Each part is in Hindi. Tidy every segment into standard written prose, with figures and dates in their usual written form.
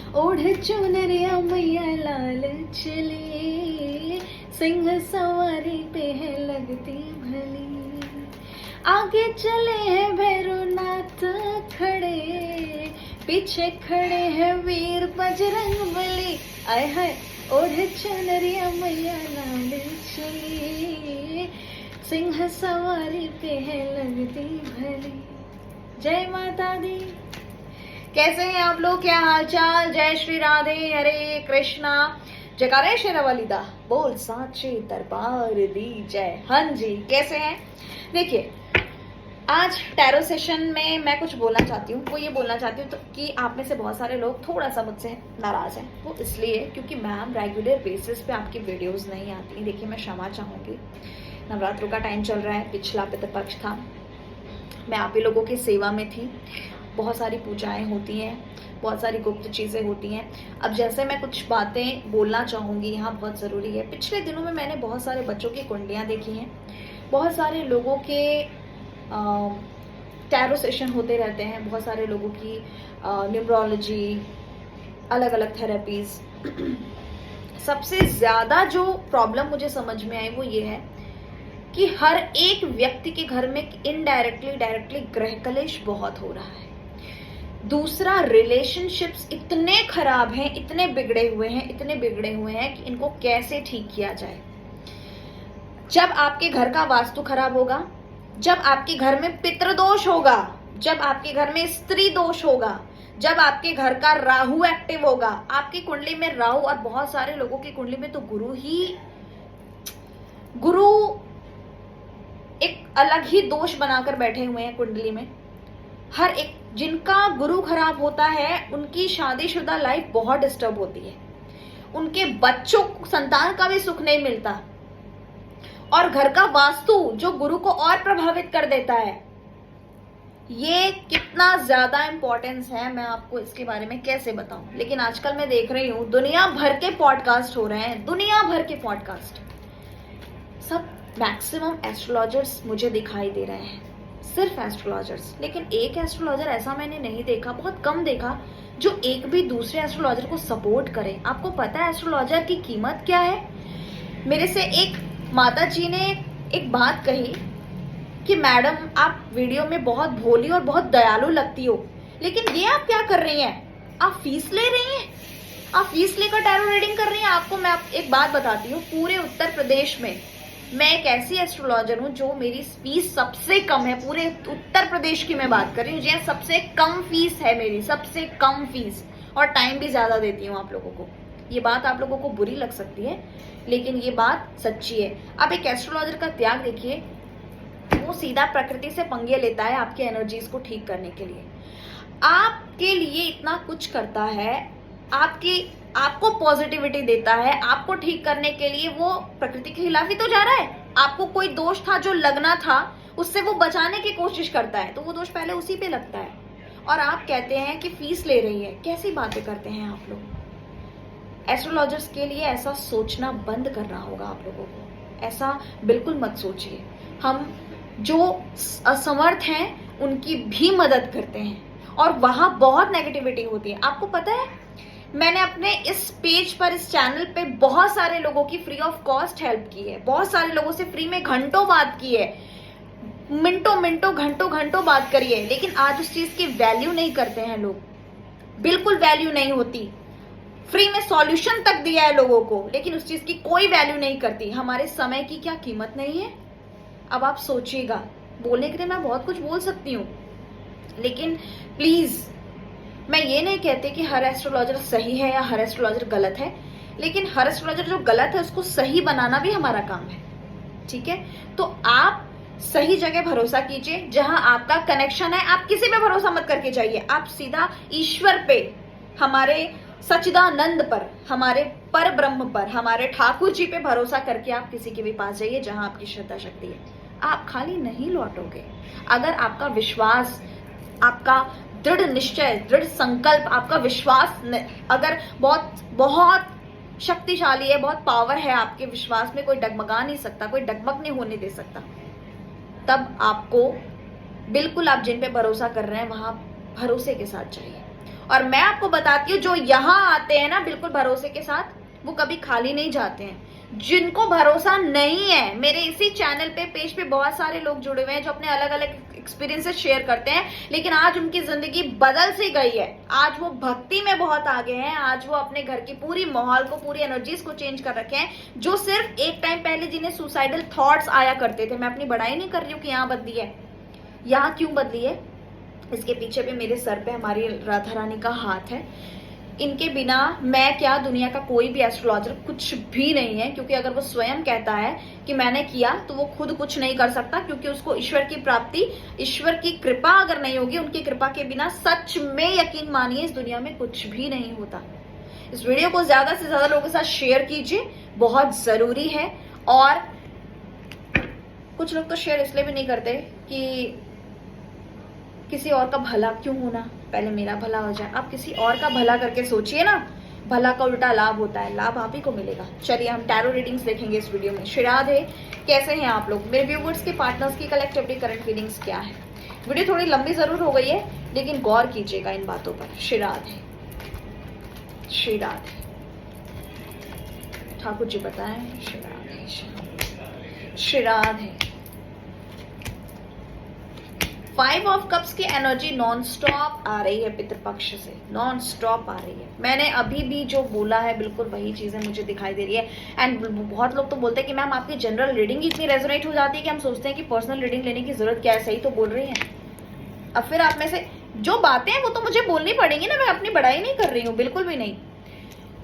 ओढ़ चुनरिया मैया लाल चली, सिंह सवारी पे है लगती भली। आगे चले हैं भैरवनाथ खड़े, पीछे खड़े हैं वीर बजरंग बली। आय हाय ओढ़ चुनरिया मैया लाल चली, सिंह सवारी पे है लगती भली। जय माता दी। कैसे हैं आप लोग, क्या हालचाल? जय श्री राधे, हरे कृष्णा, जयकारे शेरावालीदा, बोल साचे दरबार दी जय। हाँ जी, कैसे हैं? देखिए, आज टैरो सेशन में मैं कुछ बोलना चाहती हूँ। वो ये बोलना चाहती हूँ तो कि आप में से बहुत सारे लोग थोड़ा सा मुझसे नाराज हैं। वो इसलिए क्योंकि मैम रेगुलर बेसिस पे आपकी वीडियोस नहीं आती। देखिए, मैं क्षमा चाहूँगी, नवरात्रों का टाइम चल रहा है, पिछला पितृपक्ष था, मैं आप ही लोगों की सेवा में थी। बहुत सारी पूजाएं होती हैं, बहुत सारी गुप्त चीज़ें होती हैं। अब जैसे मैं कुछ बातें बोलना चाहूँगी, यहाँ बहुत ज़रूरी है। पिछले दिनों में मैंने बहुत सारे बच्चों की कुंडलियाँ देखी हैं, बहुत सारे लोगों के टैरो सेशन होते रहते हैं, बहुत सारे लोगों की न्यूमरोलॉजी, अलग अलग थेरेपीज। सबसे ज़्यादा जो प्रॉब्लम मुझे समझ में आई वो ये है कि हर एक व्यक्ति के घर में इनडायरेक्टली डायरेक्टली ग्रह कलेश बहुत हो रहा है। दूसरा, रिलेशनशिप्स इतने खराब हैं, इतने बिगड़े हुए हैं कि इनको कैसे ठीक किया जाए। जब आपके घर का वास्तु खराब होगा, जब आपके घर में पितृदोष होगा, जब आपके घर में स्त्री दोष होगा, जब आपके घर का राहु एक्टिव होगा, आपकी कुंडली में राहु, और बहुत सारे लोगों की कुंडली में तो गुरु एक अलग ही दोष बनाकर बैठे हुए हैं कुंडली में। हर एक जिनका गुरु खराब होता है उनकी शादीशुदा लाइफ बहुत डिस्टर्ब होती है, उनके बच्चों संतान का भी सुख नहीं मिलता, और घर का वास्तु जो गुरु को और प्रभावित कर देता है। ये कितना ज्यादा इंपॉर्टेंस है, मैं आपको इसके बारे में कैसे बताऊं। लेकिन आजकल मैं देख रही हूं दुनिया भर के पॉडकास्ट हो रहे हैं, दुनिया भर के पॉडकास्ट, सब मैक्सिमम एस्ट्रोलॉजर्स मुझे दिखाई दे रहे हैं, सिर्फ एस्ट्रोलॉजर्स। लेकिन एक एस्ट्रोलॉजर ऐसा मैंने नहीं देखा, बहुत कम देखा, जो एक भी दूसरे एस्ट्रोलॉजर को सपोर्ट करे। आपको पता है एस्ट्रोलॉजर की कीमत क्या है? मेरे से एक माता जी ने एक बात कही कि मैडम आप वीडियो में बहुत भोली और बहुत दयालु लगती हो, लेकिन ये आप क्या कर रही हैं? आप फीस ले रही हैं, आप फीस लेकर टैरो रीडिंग कर रही हैं। आपको मैं एक बात बताती हूँ, पूरे उत्तर प्रदेश में मैं एक ऐसी एस्ट्रोलॉजर हूँ जो मेरी फीस सबसे कम है। पूरे उत्तर प्रदेश की मैं बात कर रही हूँ, जो सबसे कम फीस है मेरी, सबसे कम फीस, और टाइम भी ज्यादा देती हूँ आप लोगों को। ये बात आप लोगों को बुरी लग सकती है, लेकिन ये बात सच्ची है। अब एक एस्ट्रोलॉजर का त्याग देखिए, वो सीधा प्रकृति से पंगे लेता है आपके एनर्जीज को ठीक करने के लिए, आपके लिए इतना कुछ करता है, आपको पॉजिटिविटी देता है, आपको ठीक करने के लिए वो प्रकृति के खिलाफ ही तो जा रहा है। आपको कोई दोष था जो लगना था, उससे वो बचाने की कोशिश करता है, तो वो दोष पहले उसी पे लगता है, और आप कहते हैं कि फीस ले रही है। कैसी बातें करते हैं आप लोग? एस्ट्रोलॉजर्स के लिए ऐसा सोचना बंद करना होगा आप लोगों को, ऐसा बिल्कुल मत सोचिए। हम जो असमर्थ हैं उनकी भी मदद करते हैं, और वहां बहुत नेगेटिविटी होती है। आपको पता है, मैंने अपने इस पेज पर, इस चैनल पे बहुत सारे लोगों की फ्री ऑफ कॉस्ट हेल्प की है, बहुत सारे लोगों से फ्री में घंटों बात की है, घंटों घंटों बात करी है, लेकिन आज उस चीज की वैल्यू नहीं करते हैं लोग, बिल्कुल वैल्यू नहीं होती। फ्री में सॉल्यूशन तक दिया है लोगों को, लेकिन उस चीज की कोई वैल्यू नहीं करती। हमारे समय की क्या कीमत नहीं है? अब आप सोचिएगा। बोलने के लिए मैं बहुत कुछ बोल सकती हूँ, लेकिन प्लीज, मैं ये नहीं कहती कि हर एस्ट्रोलॉजर सही है या हर एस्ट्रोलॉजर गलत है, लेकिन हर एस्ट्रोलॉजर जो गलत है उसको सही बनाना भी हमारा काम है, ठीक है? तो आप सही जगह भरोसा कीजिए, जहां आपका कनेक्शन है। आप किसी पे भरोसा मत करके जाइए, आप सीधा ईश्वर पे, हमारे सच्चिदानंद पर, हमारे पर ब्रह्म पर, हमारे ठाकुर जी पे भरोसा करके आप किसी के भी पास जाइए जहां आपकी श्रद्धा शक्ति है। आप खाली नहीं लौटोगे। अगर आपका विश्वास, आपका दृढ़ निश्चय, दृढ़ संकल्प, आपका विश्वास अगर बहुत बहुत शक्तिशाली है, बहुत पावर है आपके विश्वास में, कोई डगमगा नहीं सकता, कोई डगमग नहीं होने दे सकता, तब आपको बिल्कुल, आप जिन पे भरोसा कर रहे हैं वहां भरोसे के साथ जाइए। और मैं आपको बताती हूँ जो यहाँ आते हैं ना बिल्कुल भरोसे के साथ, वो कभी खाली नहीं जाते हैं। जिनको भरोसा नहीं है, मेरे इसी चैनल पे पेज पे बहुत सारे लोग जुड़े हुए हैं जो अपने अलग अलग एक्सपीरियंसेस शेयर करते हैं, लेकिन आज उनकी जिंदगी बदल सी गई है। आज वो भक्ति में बहुत आगे हैं, आज वो अपने घर की पूरी माहौल को, पूरी एनर्जीज को चेंज कर रखे हैं। जो सिर्फ एक टाइम पहले जिन्हें सुसाइडल थॉट्स आया करते थे, मैं अपनी बड़ाई नहीं कर रही हूँ कि यहाँ बदली है, यहाँ क्यों बदली है, इसके पीछे भी मेरे सर पे हमारी राधा रानी का हाथ है। इनके बिना मैं क्या, दुनिया का कोई भी एस्ट्रोलॉजर कुछ भी नहीं है, क्योंकि अगर वो स्वयं कहता है कि मैंने किया तो वो खुद कुछ नहीं कर सकता, क्योंकि उसको ईश्वर की प्राप्ति, ईश्वर की कृपा अगर नहीं होगी, उनकी कृपा के बिना सच में यकीन मानिए इस दुनिया में कुछ भी नहीं होता। इस वीडियो को ज्यादा से ज्यादा लोगों के साथ शेयर कीजिए, बहुत जरूरी है। और कुछ लोग तो शेयर इसलिए भी नहीं करते कि किसी और का भला क्यों होना, पहले मेरा भला हो जाए। आप किसी और का भला करके सोचिए ना, भला का उल्टा लाभ होता है, लाभ आप ही को मिलेगा। चलिए हम टैरो रीडिंग्स देखेंगे इस वीडियो में। श्री राधे, कैसे हैं आप लोग? मेरे व्यूवर्स के पार्टनर्स की कलेक्टिवली करंट फीलिंग्स क्या है? वीडियो थोड़ी लंबी जरूर हो गई है, लेकिन गौर कीजिएगा इन बातों पर। श्री राधे, श्री राधे। ठाकुर जी बताएं। श्री राधे, श्री राधे। 5 ऑफ कप्स की एनर्जी नॉन स्टॉप आ रही है, पितृपक्ष से नॉन स्टॉप आ रही है। मैंने अभी भी जो बोला है बिल्कुल वही चीजें मुझे दिखाई दे रही है। एंड बहुत लोग तो बोलते हैं कि मैम आपकी जनरल रीडिंग इतनी रेजोनेट हो जाती है कि हम सोचते हैं कि पर्सनल रीडिंग लेने की जरूरत क्या है। सही तो बोल रही है। अब फिर आप में से जो बातें हैं वो तो मुझे बोलनी पड़ेंगी ना, मैं अपनी बड़ाई नहीं कर रही हूँ, बिल्कुल भी नहीं।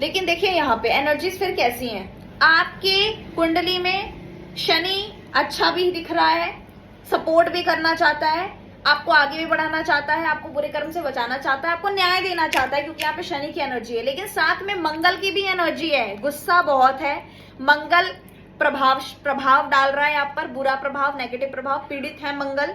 लेकिन देखिए यहाँ पे एनर्जीज फिर कैसी हैं। आपके कुंडली में शनि अच्छा भी दिख रहा है, सपोर्ट भी करना चाहता है, आपको आगे भी बढ़ाना चाहता है, आपको बुरे कर्म से बचाना चाहता है, आपको न्याय देना चाहता है, क्योंकि यहाँ पे शनि की एनर्जी है। लेकिन साथ में मंगल की भी एनर्जी है। गुस्सा बहुत है, मंगल प्रभाव डाल रहा है आप पर, बुरा प्रभाव, नेगेटिव प्रभाव, पीड़ित है मंगल।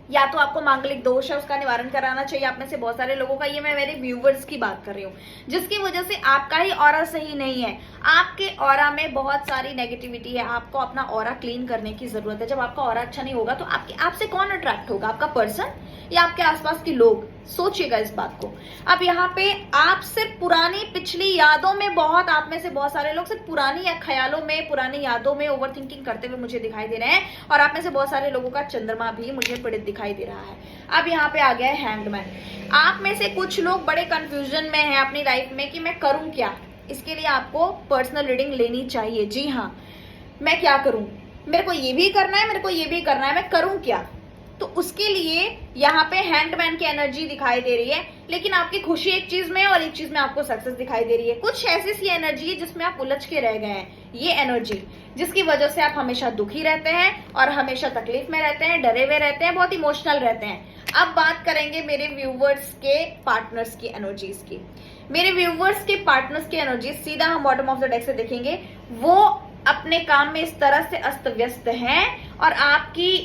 या तो आपको मांगलिक दोष है, उसका निवारण कराना चाहिए आप में से बहुत सारे लोगों का। ये मैं मेरे व्यूवर्स की बात कर रही हूँ, जिसकी वजह से आपका ही ऑरा सही नहीं है। आपके ऑरा में बहुत सारी नेगेटिविटी है, आपको अपना ऑरा क्लीन करने की जरूरत है। जब आपका ऑरा अच्छा नहीं होगा तो आपसे कौन अट्रैक्ट होगा? आपका पर्सन या आपके आसपास के लोग? सोचिएगा इस बात को। अब यहाँ पे आप सिर्फ पुरानी पिछली यादों में, बहुत आप में से बहुत सारे लोग सिर्फ पुरानी या ख्यालों में, पुरानी यादों में ओवर थिंकिंग करते हुए मुझे दिखाई दे रहे हैं। और आप में से बहुत सारे लोगों का चंद्रमा भी मुझे पीड़ित दिखाई दे रहा है। अब यहाँ पे आ गया है हैंगमैन। आप में से कुछ लोग बड़े कंफ्यूजन में हैं अपनी लाइफ में कि मैं करूं क्या। इसके लिए आपको पर्सनल रीडिंग लेनी चाहिए। जी हाँ, मैं क्या करूं, मेरे को ये भी करना है, मेरे को ये भी करना है, मैं करूं क्या? तो उसके लिए यहाँ पे हैंडमैन की एनर्जी दिखाई दे रही है। लेकिन आपकी खुशी एक चीज में और एक चीज में आपको सक्सेस दिखाई दे रही है। कुछ ऐसी सी एनर्जी है जिसमें आप उलझ के रह गए हैं। ये एनर्जी जिसकी वजह से आप हमेशा दुखी रहते हैं और हमेशा तकलीफ में रहते हैं, डरे हुए रहते हैं, बहुत इमोशनल रहते हैं। अब बात करेंगे मेरे व्यूवर्स के पार्टनर्स की एनर्जीज की। मेरे व्यूवर्स के पार्टनर्स की एनर्जीज सीधा हम बॉटम ऑफ द डेक से देखेंगे। वो अपने काम में इस तरह से अस्त व्यस्त हैं और आपकी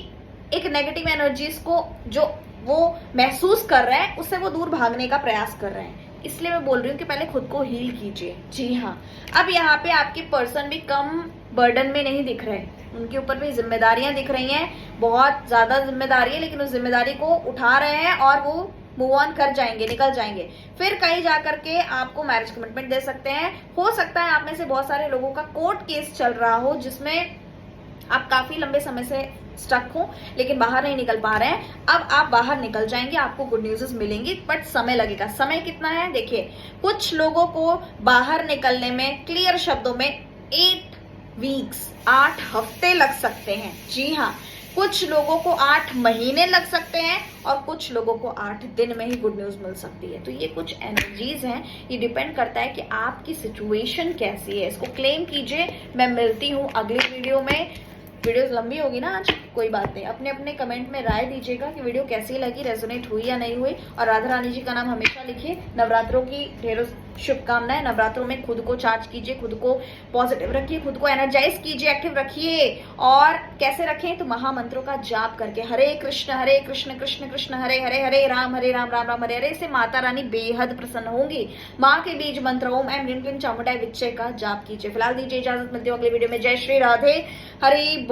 एक नेगेटिव एनर्जीज को जो वो महसूस कर रहे हैं उससे वो दूर भागने का प्रयास कर रहे हैं। इसलिए मैं बोल रही हूँ कि पहले खुद को हील कीजिए। जी हाँ, अब यहाँ पे आपके पर्सन भी कम बर्डन में नहीं दिख रहे, उनके ऊपर भी जिम्मेदारियां दिख रही हैं, बहुत ज्यादा जिम्मेदारी है। लेकिन उस जिम्मेदारी को उठा रहे हैं और वो मूव ऑन कर जाएंगे, निकल जाएंगे। फिर कहीं जाकर के आपको मैरिज कमिटमेंट दे सकते हैं। हो सकता है आप में से बहुत सारे लोगों का कोर्ट केस चल रहा हो जिसमें आप काफी लंबे समय से स्टक हो लेकिन बाहर नहीं निकल पा रहे हैं। अब आप बाहर निकल जाएंगे, आपको गुड न्यूज़ मिलेंगी, बट समय लगेगा। समय कितना है देखिए, कुछ लोगों को बाहर निकलने में क्लियर शब्दों में 8 वीक्स 8 हफ्ते लग सकते हैं। जी हाँ, कुछ लोगों को 8 महीने लग सकते हैं और कुछ लोगों को 8 दिन में ही गुड न्यूज मिल सकती है। तो ये कुछ एनर्जीज हैं, ये डिपेंड करता है कि आपकी सिचुएशन कैसी है। इसको क्लेम कीजिए। मैं मिलती हूँ अगली वीडियो में। वीडियो लंबी होगी ना आज, कोई बात नहीं। अपने अपने कमेंट में राय दीजिएगा कि वीडियो कैसी लगी, रेजोनेट हुई या नहीं हुई। और राधा रानी जी का नाम हमेशा लिखिए। नवरात्रों की ढेरों शुभकामनाएं। नवरात्रों में खुद को चार्ज कीजिए, खुद को पॉजिटिव रखिए, खुद को एनर्जाइज कीजिए, एक्टिव रखिए। और कैसे रखें तो महामंत्रों का जाप करके, हरे कृष्ण कृष्ण कृष्ण हरे हरे, हरे राम राम राम हरे हरे से माता रानी बेहद प्रसन्न होंगी। माँ के बीज मंत्र ओम ऐं ह्रीं क्लीं चामुंडाय विच्चे का जाप कीजिए। फिलहाल दीजिए इजाजत, मिलती हूँ अगली वीडियो में। जय श्री राधे, हरि बोल।